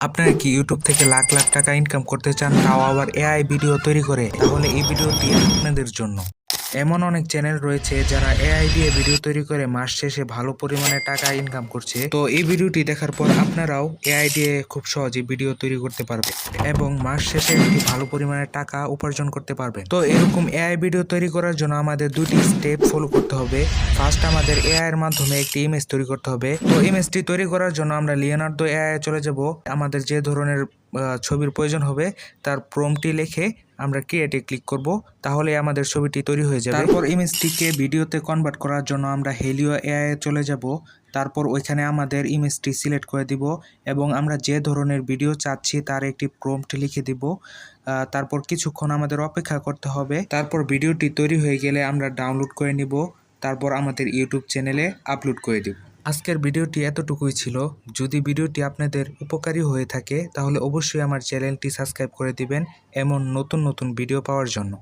আপনারা কি ইউটিউব থেকে লাখ লাখ টাকা ইনকাম করতে চান, তাও আবার এআই ভিডিও তৈরি করে? তাহলে এই ভিডিওটি আপনাদের জন্য। এমন অনেক চ্যানেল রয়েছে যারা এআই দিয়ে ভিডিও তৈরি করে মাস শেষে ভালো পরিমাণে টাকা ইনকাম করছে। তো এই ভিডিওটি দেখার পর আপনারাও এআই দিয়ে খুব সহজে ভিডিও তৈরি করতে পারবেন এবং মাস শেষে একটি ভালো পরিমাণে টাকা উপার্জন করতে পারবেন। তো এরকম এআই ভিডিও তৈরি করার জন্য আমাদের দুটি স্টেপ ফলো করতে হবে। ফার্স্ট, আমাদের এআই এর মাধ্যমে একটি ইমেজ তৈরি করতে হবে। তো ইমেজটি তৈরি করার জন্য আমরা লিওনার্দো এআই চলে যাব। আমাদের যে ধরনের ছবির প্রয়োজন হবে তার প্রম্পটটি লিখে আমরা ক্রিয়েটে ক্লিক করব, তাহলে আমাদের ছবিটি তৈরি হয়ে যাবে। তারপর ইমেজটিকে ভিডিওতে কনভার্ট করার জন্য আমরা হেলিও এআই চলে যাব। তারপর ওইখানে আমাদের ইমেজটি সিলেক্ট করে দিব এবং আমরা যে ধরনের ভিডিও চাচ্ছি তার একটি প্রম্পট লিখে দিব। তারপর কিছুক্ষণ আমাদের অপেক্ষা করতে হবে। তারপর ভিডিওটি তৈরি হয়ে গেলে আমরা ডাউনলোড করে নিব, তারপর আমাদের ইউটিউব চ্যানেলে আপলোড করে দিব। আজকের ভিডিওটি এতটুকুই ছিল। যদি ভিডিওটি আপনাদের উপকারী হয়ে থাকে তাহলে অবশ্যই আমার চ্যানেলটি সাবস্ক্রাইব করে দিবেন এমন নতুন নতুন ভিডিও পাওয়ার জন্য।